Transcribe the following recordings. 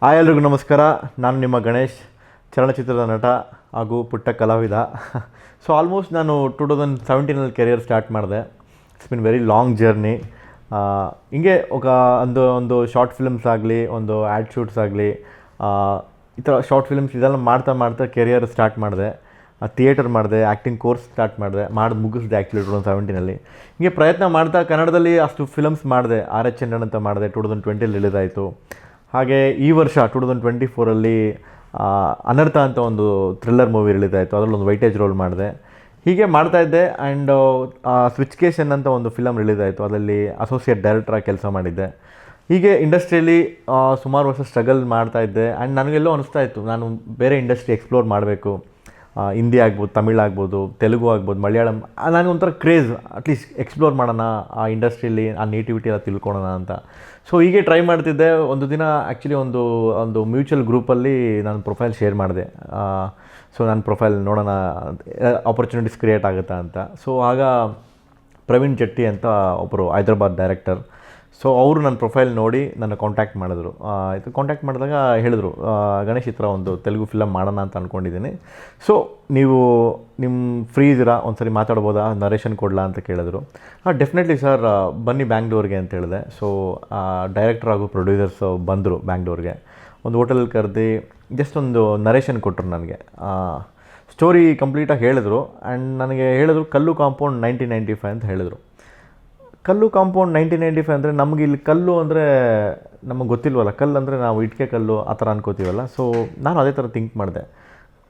ಎಲ್ರಿಗೂ ನಮಸ್ಕಾರ. ನಾನು ನಿಮ್ಮ ಗಣೇಶ್, ಚಲನಚಿತ್ರದ ನಟ ಹಾಗೂ ಪುಟ್ಟ ಕಲಾವಿದ. ಸೊ ಆಲ್ಮೋಸ್ಟ್ ನಾನು 2017 ಕೆರಿಯರ್ ಸ್ಟಾರ್ಟ್ ಮಾಡಿದೆ. It's been very long journey. ಹಿಂಗೆ ಒಂದು ಶಾರ್ಟ್ ಫಿಲ್ಮ್ಸ್ ಆಗಲಿ, ಒಂದು ಆ್ಯಡ್ ಶೂಟ್ಸ್ ಆಗಲಿ, ಈ ಥರ ಶಾರ್ಟ್ ಫಿಲ್ಮ್ಸ್ ಇದೆಲ್ಲ ಮಾಡ್ತಾ ಕೆರಿಯರ್ ಸ್ಟಾರ್ಟ್ ಮಾಡಿದೆ. ಥಿಯೇಟರ್ ಮಾಡಿದೆ, ಆ್ಯಕ್ಟಿಂಗ್ ಕೋರ್ಸ್ ಸ್ಟಾರ್ಟ್ ಮಾಡಿ ಮುಗಿಸಿದೆ ಆ್ಯಕ್ಚುಲಿ 2017. ಹಿಂಗೆ ಪ್ರಯತ್ನ ಮಾಡ್ತಾ ಕನ್ನಡದಲ್ಲಿ ಅಷ್ಟು ಫಿಲಮ್ಸ್ ಮಾಡಿದೆ. RH ಚಂದ್ರನ್ ಅಂತ ಮಾಡಿದೆ, 2020 ರಿಲೀಸ್ ಆಯಿತು. ಹಾಗೆ ಈ ವರ್ಷ 2024 ಅನರ್ಥ ಅಂತ ಒಂದು ಥ್ರಿಲ್ಲರ್ ಮೂವಿ ರಿಲೀಸ್ ಆಯಿತು, ಅದರಲ್ಲಿ ಒಂದು ವೈಟೇಜ್ ರೋಲ್ ಮಾಡಿದೆ. ಹೀಗೆ ಮಾಡ್ತಾಯಿದ್ದೆ. ಆ್ಯಂಡ್ ಸ್ವಿಚ್ಕೇಶನ್ ಅಂತ ಒಂದು ಫಿಲಮ್ ರಿಲೀಸ್ ಆಯಿತು, ಅದರಲ್ಲಿ ಅಸೋಸಿಯೇಟ್ ಡೈರೆಕ್ಟ್ರಾಗಿ ಕೆಲಸ ಮಾಡಿದ್ದೆ. ಹೀಗೆ ಇಂಡಸ್ಟ್ರಿಯಲ್ಲಿ ಸುಮಾರು ವರ್ಷ ಸ್ಟ್ರಗಲ್ ಮಾಡ್ತಾಯಿದ್ದೆ. ಆ್ಯಂಡ್ ನನಗೆಲ್ಲೋ ಅನಿಸ್ತಾ ಇತ್ತು, ನಾನು ಬೇರೆ ಇಂಡಸ್ಟ್ರಿ ಎಕ್ಸ್ಪ್ಲೋರ್ ಮಾಡಬೇಕು. ಹಿಂದಿ ಆಗ್ಬೋದು, ತಮಿಳ್ ಆಗ್ಬೋದು, ತೆಲುಗು ಆಗ್ಬೋದು, ಮಲಯಾಳಂ. ನನಗೆ ಒಂಥರ ಕ್ರೇಜ್, ಅಟ್ಲೀಸ್ಟ್ ಎಕ್ಸ್ಪ್ಲೋರ್ ಮಾಡೋಣ ಆ ಇಂಡಸ್ಟ್ರಿಯಲ್ಲಿ, ಆ ನೇಟಿವಿಟಿ ಎಲ್ಲ ತಿಳ್ಕೊಳ್ಳೋಣ ಅಂತ. ಸೊ ಹೀಗೆ ಟ್ರೈ ಮಾಡ್ತಿದ್ದೆ. ಒಂದು ದಿನ ಆ್ಯಕ್ಚುಲಿ ಒಂದು ಮ್ಯೂಚುವಲ್ ಗ್ರೂಪಲ್ಲಿ ನಾನು ಪ್ರೊಫೈಲ್ ಶೇರ್ ಮಾಡಿದೆ. ಸೊ ನನ್ನ ಪ್ರೊಫೈಲ್ ನೋಡೋಣ, ಆಪರ್ಚುನಿಟೀಸ್ ಕ್ರಿಯೇಟ್ ಆಗುತ್ತಾ ಅಂತ. ಸೊ ಆಗ ಪ್ರವೀಣ್ ಜಟ್ಟಿ ಅಂತ ಒಬ್ಬರು ಹೈದ್ರಾಬಾದ್ ಡೈರೆಕ್ಟರ್, ಸೊ ಅವರು ನನ್ನ ಪ್ರೊಫೈಲ್ ನೋಡಿ ನನ್ನ ಕಾಂಟ್ಯಾಕ್ಟ್ ಮಾಡಿದ್ರು. ಕಾಂಟ್ಯಾಕ್ಟ್ ಮಾಡಿದಾಗ ಹೇಳಿದ್ರು, ಗಣೇಶ್ ಈ ಥರ ಒಂದು ತೆಲುಗು ಫಿಲಮ್ ಮಾಡೋಣ ಅಂತ ಅಂದ್ಕೊಂಡಿದ್ದೀನಿ. ಸೊ ನೀವು ಫ್ರೀ ಇದ್ದೀರಾ, ಒಂದು ಸರಿ ಮಾತಾಡ್ಬೋದಾ, ನರೇಷನ್ ಕೊಡಲಾ ಅಂತ ಕೇಳಿದ್ರು. ಡೆಫಿನೆಟ್ಲಿ ಸರ್, ಬನ್ನಿ ಬ್ಯಾಂಗ್ಳೂರ್ಗೆ ಅಂತ ಹೇಳಿದೆ. ಸೊ ಡೈರೆಕ್ಟರ್ ಹಾಗೂ ಪ್ರೊಡ್ಯೂಸರ್ಸ್ ಬಂದರು ಬ್ಯಾಂಗ್ಳೂರ್ಗೆ. ಒಂದು ಹೋಟೆಲಲ್ಲಿ ಕರೆದು ಜಸ್ಟ್ ಒಂದು ನರೇಷನ್ ಕೊಟ್ಟರು ನನಗೆ. ಸ್ಟೋರಿ ಕಂಪ್ಲೀಟಾಗಿ ಹೇಳಿದ್ರು. ಆ್ಯಂಡ್ ನನಗೆ ಹೇಳಿದ್ರು, ಕಲ್ಲು ಕಾಂಪೌಂಡ್ 1995 ಅಂತ ಹೇಳಿದರು. ಕಲ್ಲು ಕಾಂಪೌಂಡ್ 1995 ಅಂದರೆ ನಮಗೆ ಇಲ್ಲಿ ಕಲ್ಲು ಅಂದರೆ ನಮಗೆ ಗೊತ್ತಿಲ್ವಲ್ಲ. ಕಲ್ಲು ಅಂದರೆ ನಾವು ಇಟ್ಕೆ ಕಲ್ಲು ಆ ಥರ ಅನ್ಕೋತೀವಲ್ಲ. ಸೊ ನಾನು ಅದೇ ಥರ ಥಿಂಕ್ ಮಾಡಿದೆ.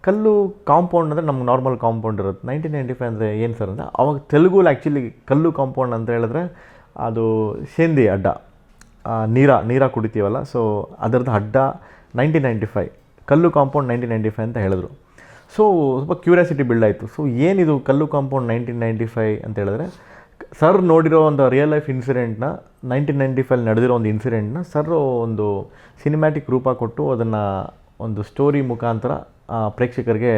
ಕಲ್ಲು ಕಾಂಪೌಂಡ್ ಅಂದರೆ ನಮ್ಗೆ ನಾರ್ಮಲ್ ಕಾಂಪೌಂಡ್ ಇರುತ್ತೆ, 1995 ಅಂದರೆ ಏನು ಸರ್ ಅಂದರೆ, ಅವಾಗ ತೆಲುಗಲ್ಲಿ ಆ್ಯಕ್ಚುಲಿ ಕಲ್ಲು ಕಾಂಪೌಂಡ್ ಅಂತ ಹೇಳಿದ್ರೆ ಅದು ಸೇಂದಿ ಅಡ್ಡ, ನೀರ ಕುಡಿತೀವಲ್ಲ, ಸೊ ಅದರದ್ದು ಅಡ್ಡ 1995, ಕಲ್ಲು ಕಾಂಪೌಂಡ್ 1995 ಅಂತ ಹೇಳಿದ್ರು. ಸೊ ಸ್ವಲ್ಪ ಕ್ಯೂರಿಯಾಸಿಟಿ ಬಿಲ್ಡ್ ಆಯಿತು. ಸೊ ಏನಿದು ಕಲ್ಲು ಕಾಂಪೌಂಡ್ 1995 ಅಂತ ಹೇಳಿದ್ರೆ, ಸರ್ ನೋಡಿರೋ ಒಂದು ರಿಯಲ್ ಲೈಫ್ ಇನ್ಸಿಡೆಂಟ್ನ, 1995 ನಡೆದಿರೋ ಒಂದು ಇನ್ಸಿಡೆಂಟ್ನ ಸರ್ ಒಂದು ಸಿನಿಮ್ಯಾಟಿಕ್ ರೂಪ ಕೊಟ್ಟು ಅದನ್ನು ಒಂದು ಸ್ಟೋರಿ ಮುಖಾಂತರ ಪ್ರೇಕ್ಷಕರಿಗೆ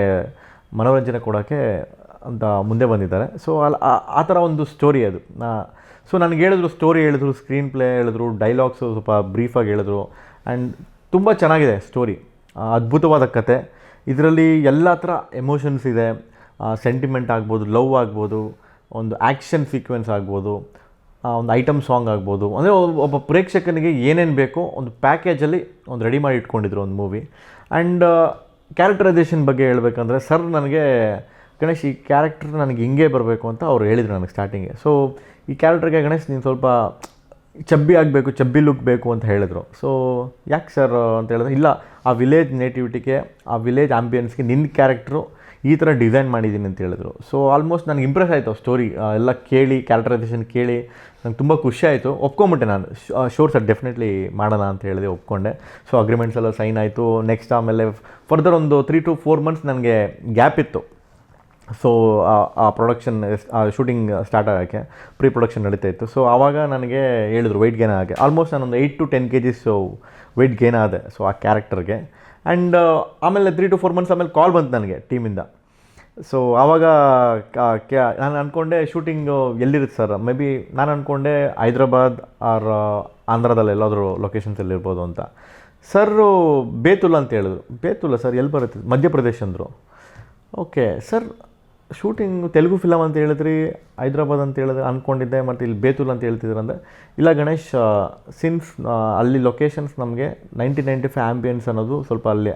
ಮನೋರಂಜನೆ ಕೊಡೋಕ್ಕೆ ಅಂತ ಮುಂದೆ ಬಂದಿದ್ದಾರೆ. ಸೊ ಆ ಥರ ಒಂದು ಸ್ಟೋರಿ ಅದು. ಸೊ ನನಗೆ ಹೇಳಿದ್ರು, ಸ್ಟೋರಿ ಹೇಳಿದ್ರು, ಸ್ಕ್ರೀನ್ ಪ್ಲೇ ಹೇಳಿದ್ರು, ಡೈಲಾಗ್ಸು ಸ್ವಲ್ಪ ಬ್ರೀಫಾಗಿ ಹೇಳಿದ್ರು. ಆ್ಯಂಡ್ ತುಂಬ ಚೆನ್ನಾಗಿದೆ ಸ್ಟೋರಿ, ಅದ್ಭುತವಾದ ಕತೆ. ಇದರಲ್ಲಿ ಎಲ್ಲ ಥರ ಎಮೋಷನ್ಸ್ ಇದೆ. ಸೆಂಟಿಮೆಂಟ್ ಆಗ್ಬೋದು, ಲವ್ ಆಗ್ಬೋದು, ಒಂದು ಆ್ಯಕ್ಷನ್ ಸೀಕ್ವೆನ್ಸ್ ಆಗ್ಬೋದು, ಒಂದು ಐಟಮ್ ಸಾಂಗ್ ಆಗ್ಬೋದು. ಅಂದರೆ ಒಬ್ಬ ಪ್ರೇಕ್ಷಕನಿಗೆ ಏನೇನು ಬೇಕೋ ಒಂದು ಪ್ಯಾಕೇಜಲ್ಲಿ ಒಂದು ರೆಡಿ ಮಾಡಿ ಇಟ್ಕೊಂಡಿದ್ರು ಒಂದು ಮೂವಿ. ಆ್ಯಂಡ್ ಕ್ಯಾರೆಕ್ಟರೈಸೇಷನ್ ಬಗ್ಗೆ ಹೇಳ್ಬೇಕಂದ್ರೆ, ಸರ್ ನನಗೆ ಗಣೇಶ್ ಈ ಕ್ಯಾರೆಕ್ಟರ್ ನನಗೆ ಹಿಂಗೆ ಬರಬೇಕು ಅಂತ ಅವ್ರು ಹೇಳಿದರು ನನಗೆ ಸ್ಟಾರ್ಟಿಂಗೆ. ಸೊ ಈ ಕ್ಯಾರೆಕ್ಟರ್ಗೆ ಗಣೇಶ್ ನೀನು ಸ್ವಲ್ಪ ಚಬ್ಬಿ ಆಗಬೇಕು, ಚಬ್ಬಿ ಲುಕ್ ಬೇಕು ಅಂತ ಹೇಳಿದರು. ಸೊ ಯಾಕೆ ಸರ್ ಅಂತ ಹೇಳಿದ್ರೆ, ಇಲ್ಲ ಆ ವಿಲೇಜ್ ನೇಟಿವಿಟಿಗೆ, ಆ ವಿಲೇಜ್ ಆಂಬಿಯನ್ಸ್ಗೆ ನಿನ್ನ ಕ್ಯಾರೆಕ್ಟ್ರು ಈ ಥರ ಡಿಸೈನ್ ಮಾಡಿದ್ದೀನಿ ಅಂತ ಹೇಳಿದ್ರು. ಸೊ ಆಲ್ಮೋಸ್ಟ್ ನನಗೆ ಇಂಪ್ರೆಸ್ ಆಯಿತು ಸ್ಟೋರಿ ಎಲ್ಲ ಕೇಳಿ, ಕ್ಯಾರೆಕ್ಟರೈಸೇಷನ್ ಕೇಳಿ ನಂಗೆ ತುಂಬ ಖುಷಿ ಆಯಿತು. ಒಪ್ಕೊಂಬಿಟ್ಟೆ ನಾನು, ಶೋರ್ ಸರ್ ಡೆಫಿನೆಟ್ಲಿ ಮಾಡೋಣ ಅಂತ ಹೇಳಿದೆ, ಒಪ್ಕೊಂಡೆ. ಸೊ ಅಗ್ರಿಮೆಂಟ್ಸ್ ಎಲ್ಲ ಸೈನ್ ಆಯಿತು. ನೆಕ್ಸ್ಟ್ ಆಮೇಲೆ ಫರ್ದರ್ ಒಂದು 3 to 4 months ನನಗೆ ಗ್ಯಾಪ್ ಇತ್ತು. ಸೊ ಆ ಪ್ರೊಡಕ್ಷನ್ ಶೂಟಿಂಗ್ ಸ್ಟಾರ್ಟ್ ಆಗೋಕ್ಕೆ ಪ್ರೀ ಪ್ರೊಡಕ್ಷನ್ ನಡೀತಾ ಇತ್ತು. ಸೊ ಆವಾಗ ನನಗೆ ಹೇಳಿದ್ರು ವೆಯ್ಟ್ ಗೇನ್ ಆಗೋಕ್ಕೆ. ಆಲ್ಮೋಸ್ಟ್ ನಾನೊಂದು 8 to 10 kgs ವೆಯ್ಟ್ ಗೇನ್ ಆದೆ ಸೊ ಆ ಕ್ಯಾರೆಕ್ಟರ್ಗೆ. ಆ್ಯಂಡ್ ಆಮೇಲೆ 3 to 4 months ಆಮೇಲೆ ಕಾಲ್ ಬಂತು ನನಗೆ ಟೀಮಿಂದ. ಸೊ ಆವಾಗ ನಾನು ಅಂದ್ಕೊಂಡೆ ಶೂಟಿಂಗು ಎಲ್ಲಿರುತ್ತೆ ಸರ್, ಮೇ ಬಿ ನಾನು ಅಂದ್ಕೊಂಡೆ ಹೈದ್ರಾಬಾದ್ ಆರ್ ಆಂಧ್ರದಲ್ಲಿ ಎಲ್ಲಾದರೂ ಲೊಕೇಶನ್ಸಲ್ಲಿರ್ಬೋದು ಅಂತ. ಸರ್ರು ಬೇತುಲ್ ಅಂತ ಹೇಳಿದ್ರು. ಬೇತುಲ್ಲ ಸರ್, ಎಲ್ಲಿ ಬರುತ್ತೆ? ಮಧ್ಯಪ್ರದೇಶ್ ಅಂದರು. Okay sir, shooting Telugu film ಅಂತ ಹೇಳಿದ್ರಿ, ಹೈದ್ರಾಬಾದ್ ಅಂತ ಹೇಳಿದ್ರೆ ಅಂದ್ಕೊಂಡಿದ್ದೆ, ಮತ್ತು ಇಲ್ಲಿ ಬೇತುಲ್ ಅಂತ ಹೇಳ್ತಿದ್ರು ಅಂದರೆ, ಇಲ್ಲ ಗಣೇಶ್, ಸಿನ್ಸ್ ಅಲ್ಲಿ ಲೊಕೇಶನ್ಸ್ ನಮಗೆ 1995 ಆ್ಯಂಬಿಯನ್ಸ್ ಅನ್ನೋದು ಸ್ವಲ್ಪ ಅಲ್ಲಿ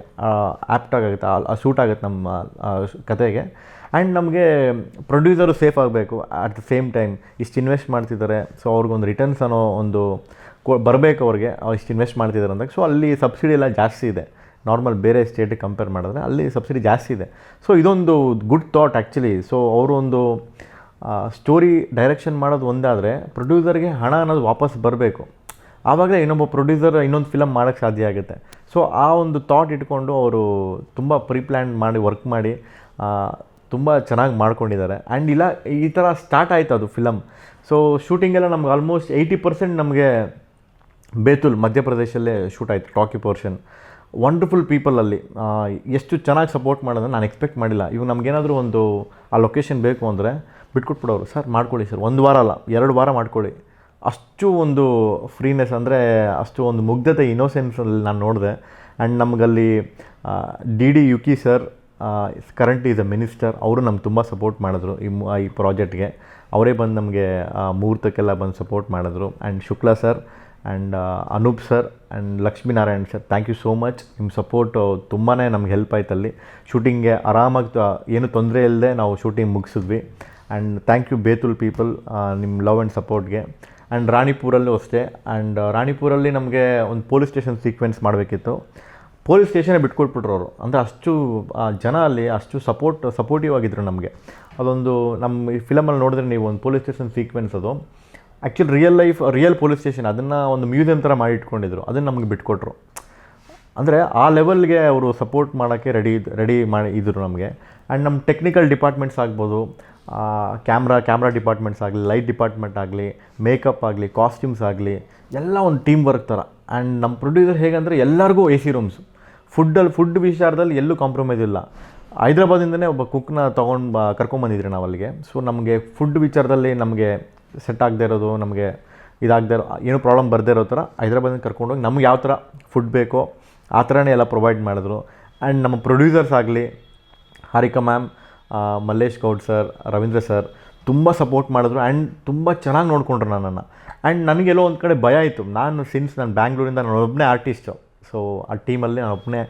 ಆ್ಯಪ್ಟಾಗುತ್ತೆ, ಶೂಟ್ ಆಗುತ್ತೆ ನಮ್ಮ ಕತೆಗೆ. ಆ್ಯಂಡ್ ನಮಗೆ ಪ್ರೊಡ್ಯೂಸರು ಸೇಫ್ ಆಗಬೇಕು, ಅಟ್ ದ ಸೇಮ್ ಟೈಮ್ ಇಷ್ಟು ಇನ್ವೆಸ್ಟ್ ಮಾಡ್ತಿದ್ದಾರೆ, ಸೊ ಅವ್ರಿಗೊಂದು ರಿಟರ್ನ್ಸ್ ಅನ್ನೋ ಒಂದು ಬರಬೇಕು ಅವ್ರಿಗೆ, ಇಷ್ಟು ಇನ್ವೆಸ್ಟ್ ಮಾಡ್ತಿದ್ದಾರೆ ಅಂದಾಗ. ಸೊ ಅಲ್ಲಿ ಸಬ್ಸಿಡಿ ಎಲ್ಲ ಜಾಸ್ತಿ ಇದೆ, ನಾರ್ಮಲ್ ಬೇರೆ ಸ್ಟೇಟಿಗೆ ಕಂಪೇರ್ ಮಾಡಿದ್ರೆ ಅಲ್ಲಿ ಸಬ್ಸಿಡಿ ಜಾಸ್ತಿ ಇದೆ. ಸೊ ಇದೊಂದು ಗುಡ್ ಥಾಟ್ ಆ್ಯಕ್ಚುಲಿ. ಸೊ ಅವರು ಒಂದು ಸ್ಟೋರಿ ಡೈರೆಕ್ಷನ್ ಮಾಡೋದು ಒಂದಾದರೆ, ಪ್ರೊಡ್ಯೂಸರ್ಗೆ ಹಣ ಅನ್ನೋದು ವಾಪಸ್ ಬರಬೇಕು, ಆವಾಗಲೇ ಇನ್ನೊಬ್ಬ ಪ್ರೊಡ್ಯೂಸರ್ ಇನ್ನೊಂದು ಫಿಲಮ್ ಮಾಡೋಕ್ಕೆ ಸಾಧ್ಯ ಆಗುತ್ತೆ. ಸೊ ಆ ಒಂದು ಥಾಟ್ ಇಟ್ಕೊಂಡು ಅವರು ತುಂಬ ಪ್ರಿಪ್ಲ್ಯಾನ್ ಮಾಡಿ ವರ್ಕ್ ಮಾಡಿ ತುಂಬ ಚೆನ್ನಾಗಿ ಮಾಡ್ಕೊಂಡಿದ್ದಾರೆ. ಆ್ಯಂಡ್ ಇಲ್ಲ ಈ ಥರ ಸ್ಟಾರ್ಟ್ ಆಯಿತು ಅದು ಫಿಲಮ್. ಸೊ ಶೂಟಿಂಗೆಲ್ಲ ನಮ್ಗೆ ಆಲ್ಮೋಸ್ಟ್ 80% ನಮಗೆ ಬೇತುಲ್ ಮಧ್ಯಪ್ರದೇಶಲ್ಲೇ ಶೂಟ್ ಆಯಿತು, ಟಾಕಿ ಪೋರ್ಷನ್. ವಂಡರ್ಫುಲ್ ಪೀಪಲ್ ಅಲ್ಲಿ, ಎಷ್ಟು ಚೆನ್ನಾಗಿ ಸಪೋರ್ಟ್ ಮಾಡೋದು ನಾನು ಎಕ್ಸ್ಪೆಕ್ಟ್ ಮಾಡಿಲ್ಲ. ಇವಾಗ ನಮಗೇನಾದರೂ ಒಂದು ಆ ಲೊಕೇಶನ್ ಬೇಕು ಅಂದರೆ ಬಿಟ್ಕೊಟ್ಬಿಡೋರು, ಸರ್ ಮಾಡ್ಕೊಳ್ಳಿ ಸರ್, 1 ವಾರ ಅಲ್ಲ 2 ವಾರ ಮಾಡ್ಕೊಳ್ಳಿ. ಅಷ್ಟು ಒಂದು ಫ್ರೀನೆಸ್ ಅಂದರೆ ಅಷ್ಟು ಒಂದು ಮುಗ್ಧತೆ, ಇನ್ನೋಸೆನ್ಸಲ್ಲಿ ನಾನು ನೋಡಿದೆ. ಆ್ಯಂಡ್ ನಮಗಲ್ಲಿ ಡಿ ಯುಕಿ sir currently is a minister, ಅವರು ನಮ್ಗೆ ತುಂಬ ಸಪೋರ್ಟ್ ಮಾಡಿದ್ರು ಈ ಪ್ರಾಜೆಕ್ಟ್ಗೆ. ಅವರೇ ಬಂದು ನಮಗೆ ಮುಹೂರ್ತಕ್ಕೆಲ್ಲ ಬಂದು ಸಪೋರ್ಟ್ ಮಾಡಿದ್ರು. And Shukla sir and Anoop sir and Lakshminarayan sir, thank you so much. ನಿಮ್ಮ ಸಪೋರ್ಟು ತುಂಬಾ ನಮ್ಗೆ ಹೆಲ್ಪ್ ಆಯ್ತಲ್ಲಿ. ಶೂಟಿಂಗ್ಗೆ ಆರಾಮಾಗಿ ಏನು ತೊಂದರೆ ಇಲ್ಲದೆ ನಾವು ಶೂಟಿಂಗ್ ಮುಗಿಸಿದ್ವಿ. And thank you Betul people, ನಿಮ್ಮ ಲವ್ ಆ್ಯಂಡ್ ಸಪೋರ್ಟ್ಗೆ. ಆ್ಯಂಡ್ ರಾಣಿಪುರಲ್ಲೂ ಅಷ್ಟೇ. ಆ್ಯಂಡ್ ರಾಣಿಪುರಲ್ಲಿ ನಮಗೆ ಒಂದು ಪೊಲೀಸ್ ಸ್ಟೇಷನ್ ಸೀಕ್ವೆನ್ಸ್ ಮಾಡಬೇಕಿತ್ತು. ಪೊಲೀಸ್ ಸ್ಟೇಷನೇ ಬಿಟ್ಕೊಟ್ಬಿಟ್ರು ಅವರು. ಅಂದರೆ ಅಷ್ಟು ಜನ ಅಲ್ಲಿ ಅಷ್ಟು ಸಪೋರ್ಟಿವ್ ಆಗಿದ್ದರು ನಮಗೆ. ಅದೊಂದು ನಮ್ಮ ಈ ಫಿಲಮಲ್ಲಿ ನೋಡಿದ್ರೆ ನೀವು ಒಂದು ಪೊಲೀಸ್ ಸ್ಟೇಷನ್ ಸೀಕ್ವೆನ್ಸ್, ಅದು ಆ್ಯಕ್ಚುಲಿ ರಿಯಲ್ ಪೊಲೀಸ್ ಸ್ಟೇಷನ್, ಅದನ್ನು ಒಂದು ಮ್ಯೂಸಿಯಂ ಥರ ಮಾಡಿ ಇಟ್ಕೊಂಡಿದ್ರು. ಅದನ್ನು ನಮಗೆ ಬಿಟ್ಕೊಟ್ರು. ಅಂದರೆ ಆ ಲೆವೆಲ್ಗೆ ಅವರು ಸಪೋರ್ಟ್ ಮಾಡೋಕ್ಕೆ ರೆಡಿ ಮಾಡಿ ಇದ್ದರು ನಮಗೆ. ಆ್ಯಂಡ್ ನಮ್ಮ ಟೆಕ್ನಿಕಲ್ ಡಿಪಾರ್ಟ್ಮೆಂಟ್ಸ್ ಆಗ್ಬೋದು, ಕ್ಯಾಮ್ರಾ ಡಿಪಾರ್ಟ್ಮೆಂಟ್ಸ್ ಆಗಲಿ, ಲೈಟ್ ಡಿಪಾರ್ಟ್ಮೆಂಟ್ ಆಗಲಿ, ಮೇಕಪ್ ಆಗಲಿ, ಕಾಸ್ಟ್ಯೂಮ್ಸ್ ಆಗಲಿ, ಎಲ್ಲ ಒಂದು ಟೀಮ್ ವರ್ಕ್ ಥರ. ಆ್ಯಂಡ್ ನಮ್ಮ ಪ್ರೊಡ್ಯೂಸರ್ ಹೇಗಂದರೆ ಎಲ್ಲರಿಗೂ AC ರೂಮ್ಸ್, ಫುಡ್ ವಿಚಾರದಲ್ಲಿ ಎಲ್ಲೂ ಕಾಂಪ್ರಮೈಸ್ ಇಲ್ಲ. ಹೈದ್ರಾಬಾದಿಂದನೇ ಒಬ್ಬ ಕುಕ್ನ ಕರ್ಕೊಂಬಂದಿದ್ರಿ ನಾವು ಅಲ್ಲಿಗೆ. ಸೊ ನಮಗೆ ಫುಡ್ ವಿಚಾರದಲ್ಲಿ ನಮಗೆ ಸೆಟ್ ಆಗದೆ ಇರೋದು, ನಮಗೆ ಇದಾಗದೆ ಇರೋ ಏನೂ ಪ್ರಾಬ್ಲಮ್ ಬರದೇ ಇರೋ ಥರ ಹೈದ್ರಾಬಾದಿಂದ ಕರ್ಕೊಂಡೋಗಿ ನಮ್ಗೆ ಯಾವ ಥರ ಫುಡ್ ಬೇಕೋ ಆ ಥರನೇ ಎಲ್ಲ ಪ್ರೊವೈಡ್ ಮಾಡಿದ್ರು. ಆ್ಯಂಡ್ ನಮ್ಮ ಪ್ರೊಡ್ಯೂಸರ್ಸ್ ಆಗಲಿ, Harika ma'am, Mallesh Goud sir, Ravindra sir ತುಂಬ ಸಪೋರ್ಟ್ ಮಾಡಿದ್ರು. ಆ್ಯಂಡ್ ತುಂಬ ಚೆನ್ನಾಗಿ ನೋಡಿಕೊಂಡ್ರು ನನ್ನನ್ನು. ಆ್ಯಂಡ್ ನನಗೆಲ್ಲೋ ಒಂದು ಕಡೆ ಭಯ ಆಯಿತು. ನಾನು ಬ್ಯಾಂಗ್ಳೂರಿಂದ ನಾನೊಬ್ಬನೇ ಆರ್ಟಿಸ್ಟು. ಸೊ ಆ ಟೀಮಲ್ಲಿ ನಾನೊಬ್ಬನೇ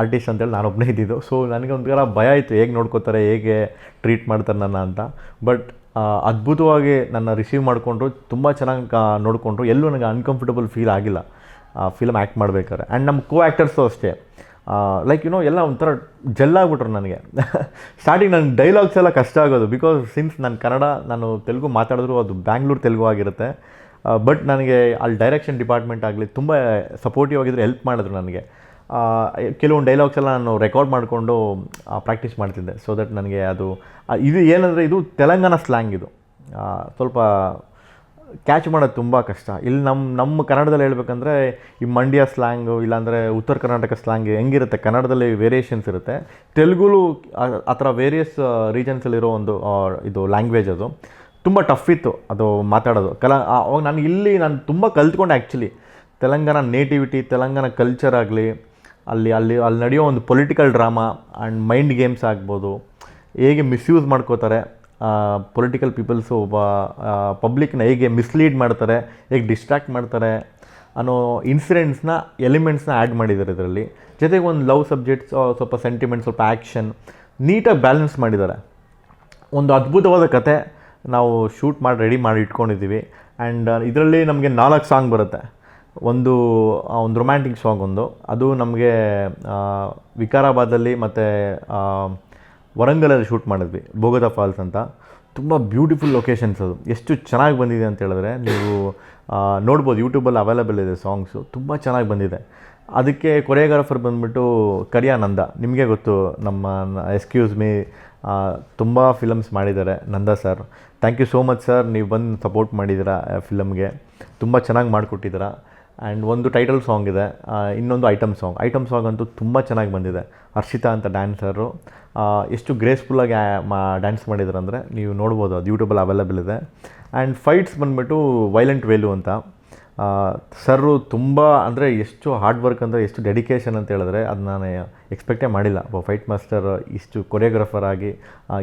ಆರ್ಟಿಸ್ಟ್ ಅಂತೇಳಿ ನಾನೊಬ್ಬನೇ ಇದ್ದಿದ್ದು. ಸೊ ನನಗೆ ಒಂಥರ ಭಯ ಆಯಿತು, ಹೇಗೆ ನೋಡ್ಕೋತಾರೆ, ಹೇಗೆ ಟ್ರೀಟ್ ಮಾಡ್ತಾರೆ ನನ್ನ ಅಂತ. ಬಟ್ ಅದ್ಭುತವಾಗಿ ನನ್ನ ರಿಸೀವ್ ಮಾಡಿಕೊಂಡ್ರು, ತುಂಬ ಚೆನ್ನಾಗಿ ನೋಡಿಕೊಂಡ್ರು. ಎಲ್ಲೂ ನನಗೆ ಅನ್ಕಂಫರ್ಟಬಲ್ ಫೀಲ್ ಆಗಿಲ್ಲ ಫಿಲಮ್ ಆ್ಯಕ್ಟ್ ಮಾಡಬೇಕಾದ್ರೆ. ಆ್ಯಂಡ್ ನಮ್ಮ ಕೋ ಆ್ಯಕ್ಟರ್ಸು ಅಷ್ಟೇ, ಲೈಕ್ ಎಲ್ಲ ಒಂಥರ ಜೆಲ್ಲಾಗ್ಬಿಟ್ರು ನನಗೆ. ಸ್ಟಾರ್ಟಿಂಗ್ ನನ್ನ ಡೈಲಾಗ್ಸ್ ಎಲ್ಲ ಕಷ್ಟ ಆಗೋದು, ಬಿಕಾಸ್ ಸಿನ್ಸ್ ನಾನು ತೆಲುಗು ಮಾತಾಡಿದ್ರು ಅದು ಬ್ಯಾಂಗ್ಳೂರು ತೆಲುಗು ಆಗಿರುತ್ತೆ. ಬಟ್ ನನಗೆ ಅಲ್ಲಿ ಡೈರೆಕ್ಷನ್ ಡಿಪಾರ್ಟ್ಮೆಂಟ್ ಆಗಲಿ ತುಂಬ ಸಪೋರ್ಟಿವ್ ಆಗಿದ್ರು, ಹೆಲ್ಪ್ ಮಾಡಿದ್ರು ನನಗೆ. ಕೆಲವೊಂದು ಡೈಲಾಗ್ಸ್ ಎಲ್ಲ ನಾನು ರೆಕಾರ್ಡ್ ಮಾಡಿಕೊಂಡು ಪ್ರಾಕ್ಟೀಸ್ ಮಾಡ್ತಿದ್ದೆ. ಸೊ ದಟ್ ನನಗೆ ಇದು ಏನಂದರೆ ಇದು ತೆಲಂಗಾಣ ಸ್ಲ್ಯಾಂಗ್, ಇದು ಸ್ವಲ್ಪ ಕ್ಯಾಚ್ ಮಾಡೋದು ತುಂಬ ಕಷ್ಟ. ಇಲ್ಲಿ ನಮ್ಮ ಕನ್ನಡದಲ್ಲಿ ಹೇಳ್ಬೇಕಂದ್ರೆ ಈ ಮಂಡ್ಯ ಸ್ಲ್ಯಾಂಗು, ಇಲ್ಲಾಂದರೆ ಉತ್ತರ ಕರ್ನಾಟಕ ಸ್ಲ್ಯಾಂಗ್ ಹೆಂಗಿರುತ್ತೆ, ಕನ್ನಡದಲ್ಲಿ ವೇರಿಯೇಷನ್ಸ್ ಇರುತ್ತೆ. ತೆಲುಗುಲು ಆ ಥರ ವೇರಿಯಸ್ ರೀಜನ್ಸಲ್ಲಿರೋ ಒಂದು ಇದು ಲ್ಯಾಂಗ್ವೇಜ್, ಅದು ತುಂಬ ಟಫ್ ಇತ್ತು ಅದು ಮಾತಾಡೋದು. ಅವಾಗ ನಾನು ತುಂಬ ಕಲ್ತ್ಕೊಂಡೆ actually. Telangana nativity, Telangana culture ಆಗಲಿ, ಅಲ್ಲಿ ನಡೆಯೋ ಒಂದು political drama and mind games ಆಗ್ಬೋದು, ಹೇಗೆ ಮಿಸ್ಯೂಸ್ ಮಾಡ್ಕೋತಾರೆ ಪೊಲಿಟಿಕಲ್ ಪೀಪಲ್ಸು, ಪಬ್ಲಿಕ್ನ ಹೇಗೆ ಮಿಸ್ಲೀಡ್ ಮಾಡ್ತಾರೆ, ಹೇಗೆ ಡಿಸ್ಟ್ರ್ಯಾಕ್ಟ್ ಮಾಡ್ತಾರೆ ಅನ್ನೋ ಎಲಿಮೆಂಟ್ಸ್ನ ಆ್ಯಡ್ ಮಾಡಿದ್ದಾರೆ ಇದರಲ್ಲಿ. ಜೊತೆಗೆ ಒಂದು ಲವ್ ಸಬ್ಜೆಕ್ಟ್ಸ್, ಸ್ವಲ್ಪ ಸೆಂಟಿಮೆಂಟ್, ಸ್ವಲ್ಪ ಆ್ಯಕ್ಷನ್ ನೀಟಾಗಿ ಬ್ಯಾಲೆನ್ಸ್ ಮಾಡಿದ್ದಾರೆ. ಒಂದು ಅದ್ಭುತವಾದ ಕತೆ ನಾವು ಶೂಟ್ ಮಾಡಿ ರೆಡಿ ಮಾಡಿ ಇಟ್ಕೊಂಡಿದ್ದೀವಿ. ಆ್ಯಂಡ್ ಇದರಲ್ಲಿ ನಮಗೆ 4 ಸಾಂಗ್ ಬರುತ್ತೆ. ಒಂದು ರೊಮ್ಯಾಂಟಿಕ್ ಸಾಂಗ್, ಅದು ನಮಗೆ ವಿಕಾರಾಬಾದಲ್ಲಿ ಮತ್ತು ವರಂಗಲಲ್ಲಿ ಶೂಟ್ ಮಾಡಿದ್ವಿ, ಬೋಗದ ಫಾಲ್ಸ್ ಅಂತ. ತುಂಬ ಬ್ಯೂಟಿಫುಲ್ ಲೊಕೇಶನ್ಸ್, ಅದು ಎಷ್ಟು ಚೆನ್ನಾಗಿ ಬಂದಿದೆ ಅಂತ ಹೇಳಿದ್ರೆ ನೀವು ನೋಡ್ಬೋದು, ಯೂಟ್ಯೂಬಲ್ಲಿ ಅವೈಲೇಬಲ್ ಇದೆ ಸಾಂಗ್ಸು, ತುಂಬ ಚೆನ್ನಾಗಿ ಬಂದಿದೆ. ಅದಕ್ಕೆ ಕೊರಿಯೋಗ್ರಾಫರ್ ಬಂದುಬಿಟ್ಟು ಕರಿಯಾನಂದ, ನಿಮಗೆ ಗೊತ್ತು, ನಮ್ಮ ಎಕ್ಸ್ಕ್ಯೂಸ್ ಮೀ ತುಂಬ ಫಿಲಮ್ಸ್ ಮಾಡಿದ್ದಾರೆ Nanda sir. Thank you so much sir, ನೀವು ಬಂದು ಸಪೋರ್ಟ್ ಮಾಡಿದ್ದೀರಾ ಫಿಲಮ್ಗೆ, ತುಂಬ ಚೆನ್ನಾಗಿ ಮಾಡಿಕೊಟ್ಟಿದ್ದೀರಾ. ಆ್ಯಂಡ್ ಒಂದು ಟೈಟಲ್ ಸಾಂಗ್ ಇದೆ, ಇನ್ನೊಂದು ಐಟಮ್ ಸಾಂಗ್ ಅಂತೂ ತುಂಬ ಚೆನ್ನಾಗಿ ಬಂದಿದೆ. ಹರ್ಷಿತಾ ಅಂತ ಡ್ಯಾನ್ಸರು ಎಷ್ಟು ಗ್ರೇಸ್ಫುಲ್ಲಾಗಿ ಡ್ಯಾನ್ಸ್ ಮಾಡಿದ್ದಾರೆ ಅಂದರೆ ನೀವು ನೋಡ್ಬೋದು, ಅದು ಯೂಟ್ಯೂಬಲ್ಲಿ ಅವೈಲೇಬಲ್ ಇದೆ. ಆ್ಯಂಡ್ ಫೈಟ್ಸ್ ಬಂದುಬಿಟ್ಟು ವೈಲೆಂಟ್ ವೇಲು ಅಂತ ಸರ್ರು ತುಂಬ ಅಂದರೆ ಎಷ್ಟು ಹಾರ್ಡ್ ವರ್ಕ್ ಅಂದರೆ ಎಷ್ಟು ಡೆಡಿಕೇಶನ್ ಅಂತ ಹೇಳಿದ್ರೆ ಅದು ನಾನು ಎಕ್ಸ್ಪೆಕ್ಟೇ ಮಾಡಿಲ್ಲ. ಫೈಟ್ ಮಾಸ್ಟರ್ ಇಷ್ಟು ಕೊರಿಯೋಗ್ರಾಫರ್ ಆಗಿ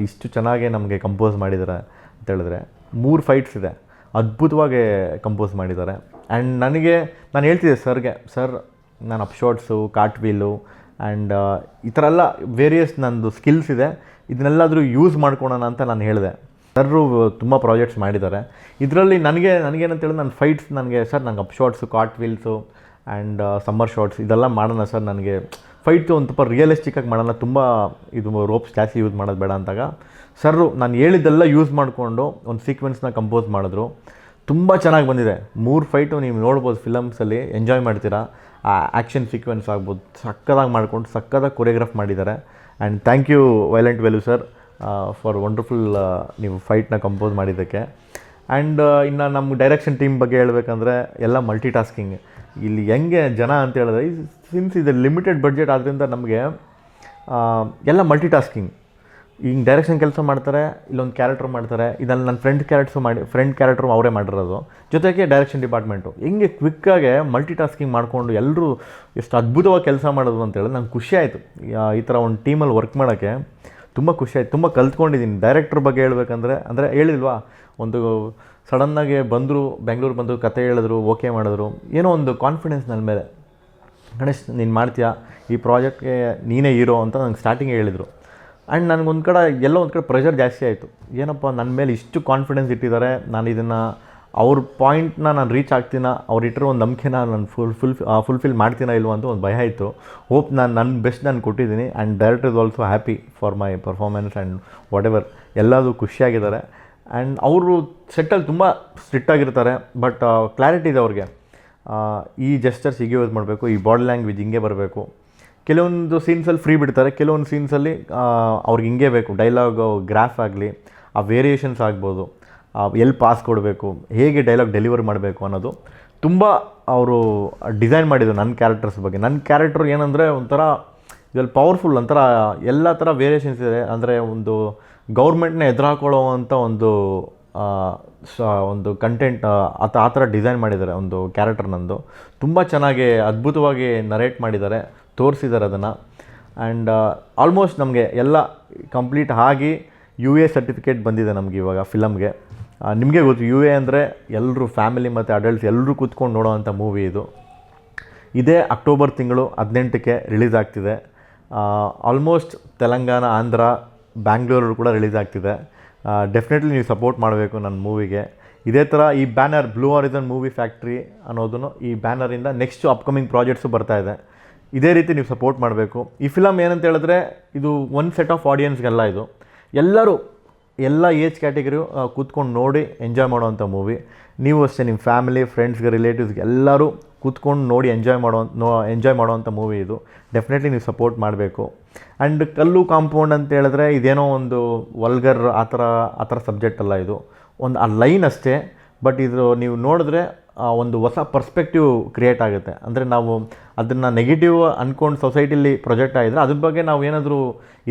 ಇಷ್ಟು ಚೆನ್ನಾಗಿ ನಮಗೆ ಕಂಪೋಸ್ ಮಾಡಿದ್ದಾರೆ ಅಂತ ಹೇಳಿದ್ರೆ. 3 ಫೈಟ್ಸ್ ಇದೆ, ಅದ್ಭುತವಾಗಿ ಕಂಪೋಸ್ ಮಾಡಿದ್ದಾರೆ. ಆ್ಯಂಡ್ ನಾನು ಹೇಳ್ತಿದ್ದೆ ಸರ್ಗೆ, ಸರ್ ನಾನು ಅಪ್ಶಾಟ್ಸು, ಕಾರ್ಟ್ ವೀಲು ಆ್ಯಂಡ್ ಈ ಥರ ಎಲ್ಲ ವೇರಿಯಸ್ ನಂದು ಸ್ಕಿಲ್ಸ್ ಇದೆ, ಇದನ್ನೆಲ್ಲಾದರೂ ಯೂಸ್ ಮಾಡ್ಕೊಳ್ಳೋಣ ಅಂತ ನಾನು ಹೇಳಿದೆ. ಸರ್ರು ತುಂಬ ಪ್ರಾಜೆಕ್ಟ್ಸ್ ಮಾಡಿದ್ದಾರೆ. ಇದರಲ್ಲಿ ನನಗೇನಂತ ಹೇಳಿದ್ರೆ ನನ್ನ ಫೈಟ್ಸ್ ಸರ್ ನಂಗೆ upshots, cartwheels and summer shots ಇದೆಲ್ಲ ಮಾಡೋಣ ಸರ್, ನನಗೆ ಫೈಟು ಒಂದು ಸ್ವಲ್ಪ ರಿಯಲಿಸ್ಟಿಕ್ಕಾಗಿ ಮಾಡೋಣ, ತುಂಬ ಇದು ರೋಪ್ಸ್ ಜಾಸ್ತಿ ಯೂಸ್ ಮಾಡೋದು ಬೇಡ ಅಂತಾಗ ಸರ್ರು ನಾನು ಹೇಳಿದ್ದೆಲ್ಲ ಯೂಸ್ ಮಾಡಿಕೊಂಡು ಒಂದು ಸೀಕ್ವೆನ್ಸ್ನ ಕಂಪೋಸ್ ಮಾಡಿದ್ರು. ತುಂಬ ಚೆನ್ನಾಗಿ ಬಂದಿದೆ. 3 ಫೈಟು ನೀವು ನೋಡ್ಬೋದು ಫಿಲಮ್ಸಲ್ಲಿ, ಎಂಜಾಯ್ ಮಾಡ್ತೀರಾ. ಆ್ಯಕ್ಷನ್ ಸೀಕ್ವೆನ್ಸ್ ಆಗ್ಬೋದು, ಸಕ್ಕದಾಗಿ ಮಾಡ್ಕೊಂಡು ಸಕ್ಕದಾಗಿ ಕೊರಿಯೋಗ್ರಾಫ್ ಮಾಡಿದ್ದಾರೆ. And thank you violent Velu sir for wonderful ನೀವು ಫೈಟ್ನ ಕಂಪೋಸ್ ಮಾಡಿದ್ದಕ್ಕೆ. ಆ್ಯಂಡ್ ಇನ್ನು ನಮ್ಮ ಡೈರೆಕ್ಷನ್ ಟೀಮ್ ಬಗ್ಗೆ ಹೇಳಬೇಕಂದ್ರೆ ಎಲ್ಲ ಮಲ್ಟಿ ಟಾಸ್ಕಿಂಗ್. ಇಲ್ಲಿ ಹೆಂಗೆ ಜನ ಅಂತ ಹೇಳಿದ್ರೆ, ಸಿನ್ಸ್ ಇದು ಲಿಮಿಟೆಡ್ ಬಡ್ಜೆಟ್ ಆದ್ದರಿಂದ ನಮಗೆ ಎಲ್ಲ ಮಲ್ಟಿ ಟಾಸ್ಕಿಂಗ್. ಈಗ ಡೈರೆಕ್ಷನ್ ಕೆಲಸ ಮಾಡ್ತಾರೆ, ಇಲ್ಲೊಂದು ಕ್ಯಾರೆಕ್ಟರ್ ಮಾಡ್ತಾರೆ, ಇದನ್ನು ನನ್ನ ಫ್ರೆಂಡ್ ಕ್ಯಾರೆಕ್ಟ್ರು ಅವರೇ ಮಾಡಿರೋದು, ಜೊತೆಗೆ ಡೈರೆಕ್ಷನ್ ಡಿಪಾರ್ಟ್ಮೆಂಟು. ಹಿಂಗೆ ಕ್ವಿಕ್ಕಾಗೆ ಮಲ್ಟಿ ಟಾಸ್ಕಿಂಗ್ ಮಾಡಿಕೊಂಡು ಎಲ್ಲರೂ ಎಷ್ಟು ಅದ್ಭುತವಾಗಿ ಕೆಲಸ ಮಾಡೋದು ಅಂತೇಳಿ ನಂಗೆ ಖುಷಿ ಆಯಿತು. ಈ ಥರ ಒಂದು ಟೀಮಲ್ಲಿ ವರ್ಕ್ ಮಾಡೋಕ್ಕೆ ತುಂಬ ಖುಷಿ ಆಯಿತು, ತುಂಬ ಕಲ್ತ್ಕೊಂಡಿದ್ದೀನಿ. ಡೈರೆಕ್ಟ್ರ್ ಬಗ್ಗೆ ಹೇಳ್ಬೇಕಂದ್ರೆ ಹೇಳಿಲ್ವಾ, ಒಂದು ಸಡನ್ನಾಗಿ ಬಂದರು, ಬೆಂಗಳೂರು ಬಂದು ಕತೆ ಹೇಳಿದ್ರು, ಓಕೆ ಮಾಡಿದ್ರು, ಏನೋ ಒಂದು ಕಾನ್ಫಿಡೆನ್ಸ್ ನನ್ನ ಮೇಲೆ, ಗಣೇಶ್ ನೀನು ಮಾಡ್ತೀಯಾ, ಈ ಪ್ರಾಜೆಕ್ಟ್ಗೆ ನೀನೇ ಹೀರೋ ಅಂತ ನಂಗೆ ಸ್ಟಾರ್ಟಿಂಗೇ ಹೇಳಿದರು. ಆ್ಯಂಡ್ ನನಗೊಂದು ಕಡೆ ಎಲ್ಲೋ ಒಂದು ಕಡೆ ಪ್ರೆಷರ್ ಜಾಸ್ತಿ ಆಯಿತು, ಏನಪ್ಪ ನನ್ನ ಮೇಲೆ ಇಷ್ಟು ಕಾನ್ಫಿಡೆನ್ಸ್ ಇಟ್ಟಿದ್ದಾರೆ, ನಾನು ಇದನ್ನು ಅವ್ರ ಪಾಯಿಂಟ್ನ ನಾನು ರೀಚ್ ಆಗ್ತೀನ, ಅವ್ರು ಇಟ್ಟಿರೋ ಒಂದು ನಂಬಿಕೆನ ನಾನು ಫುಲ್ಫಿಲ್ ಮಾಡ್ತೀನ ಇಲ್ವ ಅಂತ ಒಂದು ಭಯ ಇತ್ತು. ಹೋಪ್ ನನ್ನ ಬೆಸ್ಟ್ ನಾನು ಕೊಟ್ಟಿದ್ದೀನಿ. And director is also happy for my performance and what ever, ಎಲ್ಲದೂ ಖುಷಿಯಾಗಿದ್ದಾರೆ. ಆ್ಯಂಡ್ ಅವರು ಸೆಟ್ಟಲ್ಲಿ ತುಂಬ ಸ್ಟ್ರಿಕ್ಟ್ ಆಗಿರ್ತಾರೆ, ಬಟ್ ಕ್ಲಾರಿಟಿ ಇದೆ ಅವ್ರಿಗೆ. ಈ ಜೆಸ್ಚರ್ಸ್ ಹೀಗೆ ಯೂಸ್ ಮಾಡಬೇಕು, ಈ ಬಾಡಿ ಲ್ಯಾಂಗ್ವೇಜ್ ಹಿಂಗೆ ಬರಬೇಕು. ಕೆಲವೊಂದು ಸೀನ್ಸಲ್ಲಿ ಫ್ರೀ ಬಿಡ್ತಾರೆ, ಕೆಲವೊಂದು ಸೀನ್ಸಲ್ಲಿ ಅವ್ರಿಗೆ ಹಿಂಗೆ ಬೇಕು, ಡೈಲಾಗ್ ಗ್ರಾಫ್ ಆಗಲಿ, ಆ ವೇರಿಯೇಷನ್ಸ್ ಆಗ್ಬೋದು, ಎಲ್ಲಿ ಪಾಸ್ ಕೊಡಬೇಕು, ಹೇಗೆ ಡೈಲಾಗ್ ಡೆಲಿವರ್ ಮಾಡಬೇಕು ಅನ್ನೋದು ತುಂಬ ಅವರು ಡಿಸೈನ್ ಮಾಡಿದರು ನನ್ನ ಕ್ಯಾರೆಕ್ಟರ್ಸ್ ಬಗ್ಗೆ. ನನ್ನ ಕ್ಯಾರೆಕ್ಟರ್ ಏನಂದರೆ ಒಂಥರ ಇದರಲ್ಲಿ ಪವರ್ಫುಲ್, ಒಂಥರ ಎಲ್ಲ ಥರ ವೇರಿಯೇಷನ್ಸ್ ಇದೆ. ಅಂದರೆ ಒಂದು ಗೌರ್ಮೆಂಟ್ನ ಎದುರಾಕೊಳ್ಳೋ ಅಂಥ ಒಂದು ಕಂಟೆಂಟ್ ಆ ಥರ ಡಿಸೈನ್ ಮಾಡಿದ್ದಾರೆ ಒಂದು ಕ್ಯಾರೆಕ್ಟರ್ ನಂದು. ತುಂಬ ಚೆನ್ನಾಗಿ ಅದ್ಭುತವಾಗಿ ನರೇಟ್ ಮಾಡಿದ್ದಾರೆ, ತೋರಿಸಿದ್ದಾರೆ ಅದನ್ನು. ಆ್ಯಂಡ್ ಆಲ್ಮೋಸ್ಟ್ ನಮಗೆ ಎಲ್ಲ ಕಂಪ್ಲೀಟ್ ಆಗಿ UA ಸರ್ಟಿಫಿಕೇಟ್ ಬಂದಿದೆ ನಮಗೆ ಇವಾಗ ಫಿಲಮ್ಗೆ. ನಿಮಗೆ ಗೊತ್ತು, UA ಅಂದರೆ ಎಲ್ಲರೂ ಫ್ಯಾಮಿಲಿ ಮತ್ತು ಅಡಲ್ಟ್ಸ್ ಎಲ್ಲರೂ ಕೂತ್ಕೊಂಡು ನೋಡೋವಂಥ ಮೂವಿ ಇದು. ಇದೇ ಅಕ್ಟೋಬರ್ ತಿಂಗಳು 18ಕ್ಕೆ ರಿಲೀಸ್ ಆಗ್ತಿದೆ. ಆಲ್ಮೋಸ್ಟ್ ತೆಲಂಗಾಣ, ಆಂಧ್ರ, ಬ್ಯಾಂಗ್ಳೂರು ಕೂಡ ರಿಲೀಸ್ ಆಗ್ತಿದೆ. ಡೆಫಿನೆಟ್ಲಿ ನೀವು ಸಪೋರ್ಟ್ ಮಾಡಬೇಕು ನನ್ನ ಮೂವಿಗೆ. ಇದೇ ಥರ ಈ ಬ್ಯಾನರ್ ಬ್ಲೂ ಹಾರಿಝನ್ ಮೂವಿ ಫ್ಯಾಕ್ಟ್ರಿ ಅನ್ನೋದನ್ನು, ಈ ಬ್ಯಾನರಿಂದ ನೆಕ್ಸ್ಟ್ ಅಪ್ಕಮಿಂಗ್ ಪ್ರಾಜೆಕ್ಟ್ಸು ಬರ್ತಾಯಿದೆ. ಇದೇ ರೀತಿ ನೀವು ಸಪೋರ್ಟ್ ಮಾಡಬೇಕು. ಈ ಫಿಲಮ್ ಏನಂತ ಹೇಳಿದ್ರೆ, ಇದು ಒಂದು ಸೆಟ್ ಆಫ್ ಆಡಿಯನ್ಸ್ಗೆಲ್ಲ ಇದು ಎಲ್ಲರೂ, ಎಲ್ಲ ಏಜ್ ಕ್ಯಾಟಗರಿಯು ಕೂತ್ಕೊಂಡು ನೋಡಿ ಎಂಜಾಯ್ ಮಾಡೋವಂಥ ಮೂವಿ. ನೀವು ಅಷ್ಟೇ ನಿಮ್ಮ ಫ್ಯಾಮಿಲಿ, ಫ್ರೆಂಡ್ಸ್ಗೆ, ರಿಲೇಟಿವ್ಸ್ಗೆ ಎಲ್ಲರೂ ಕೂತ್ಕೊಂಡು ನೋಡಿ ಎಂಜಾಯ್ ಮಾಡೋವಂಥ ಮೂವಿ ಇದು. ಡೆಫಿನೆಟ್ಲಿ ನೀವು ಸಪೋರ್ಟ್ ಮಾಡಬೇಕು. ಆ್ಯಂಡ್ ಕಲ್ಲು ಕಾಂಪೌಂಡ್ ಅಂತ ಹೇಳಿದ್ರೆ ಇದೇನೋ ಒಂದು ವಲ್ಗರ್ ಆ ಥರ ಸಬ್ಜೆಕ್ಟ್ ಅಲ್ಲ, ಇದು ಒಂದು ಆ ಲೈನ್ ಅಷ್ಟೇ. ಬಟ್ ಇದು ನೀವು ನೋಡಿದ್ರೆ ಒಂದು ಹೊಸ ಪರ್ಸ್ಪೆಕ್ಟಿವ್ ಕ್ರಿಯೇಟ್ ಆಗುತ್ತೆ. ಅಂದರೆ ನಾವು ಅದನ್ನು ನೆಗೆಟಿವ್ ಅಂದ್ಕೊಂಡು ಸೊಸೈಟಿಲಿ ಪ್ರೊಜೆಕ್ಟ್ ಆಗಿದ್ರೆ ಅದ್ರ ಬಗ್ಗೆ ನಾವು ಏನಾದರೂ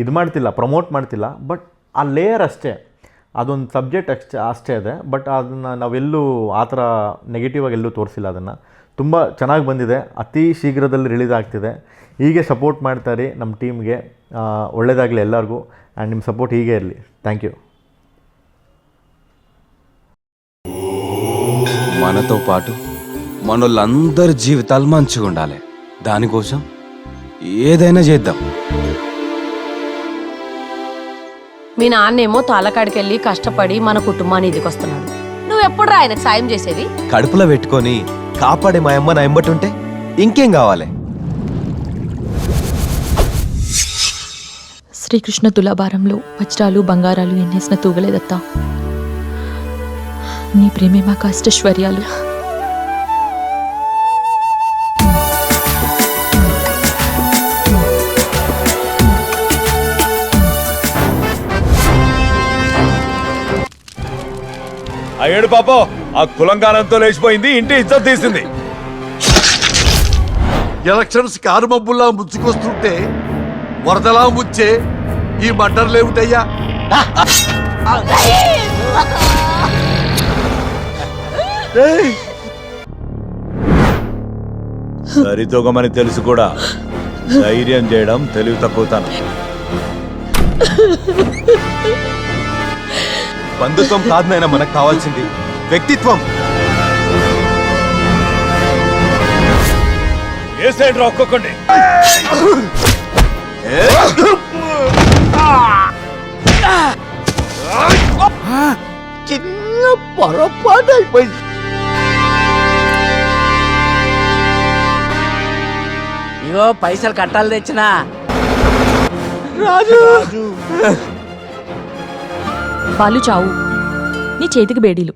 ಇದು ಮಾಡ್ತಿಲ್ಲ, ಪ್ರಮೋಟ್ ಮಾಡ್ತಿಲ್ಲ. ಬಟ್ ಆ ಲೇಯರ್ ಅಷ್ಟೇ, ಅದೊಂದು ಸಬ್ಜೆಕ್ಟ್ ಅಷ್ಟೇ ಇದೆ. ಬಟ್ ಅದನ್ನು ನಾವೆಲ್ಲೂ ಆ ಥರ ನೆಗೆಟಿವ್ ಆಗಿ ಎಲ್ಲೂ ತೋರಿಸಿಲ್ಲ. ಅದನ್ನು ತುಂಬ ಚೆನ್ನಾಗಿ ಬಂದಿದೆ, ಅತಿ ಶೀಘ್ರದಲ್ಲಿ ರಿಲೀಸ್ ಆಗ್ತಿದೆ. ಹೀಗೆ ಸಪೋರ್ಟ್ ಮಾಡ್ತಾರೆ ನಮ್ಮ ಟೀಮ್ಗೆ. ಒಳ್ಳೆಯದಾಗಲಿ ಎಲ್ಲರಿಗೂ. ಆ್ಯಂಡ್ ನಿಮ್ಮ సపోర్ట్ హీగే ఇరలి. Thank you. మనతో పాటు మనోళ్ళందరి జీవితాలు మంచిగా ఉండాలి. దానికోసం ఏదైనా చేద్దాం. మీ నాన్నేమో తాళకాడికెళ్ళి కష్టపడి మన కుటుంబాన్ని ఇదికొస్తున్నాడు. నువ్వెప్పుడు ఆయనకు సాయం చేసేది? కడుపులో పెట్టుకొని కాపాడే మా అమ్మ నా ఎంబటుంటే ఇంకేం కావాలి? శ్రీకృష్ణ తులాభారంలో వజ్రాలు బంగారాలు ఎన్నేసిన తూగలేదత్తా. నీ ప్రేమే మాకు అష్టైశ్వర్యాలు. అయ్యాడు పాప ఆ కులంగానంతో లేచిపోయింది, ఇంటి ఇజ్జత్ తీసింది. ఎలక్షన్స్ కారుమబ్బుల్లా ముచ్చుకొస్తుంటే వరదలా ముచ్చే ఈ మడ్డర్లేమిటయ్యా? సరితూగమని తెలుసు కూడా ధైర్యం చేయడం తెలివి తక్కువతనం. బంధుత్వం కాదు నాయనా మనకు కావాల్సింది, వ్యక్తిత్వం. ఏ సైడ్ రా ఒక్కొక్కటి. చిన్న పొరపాటు అయిపోయింది. ఇగో పైసలు కట్టాలి తెచ్చినా. రాజు పాలు చావు, నీ చేతికి బేడీలు.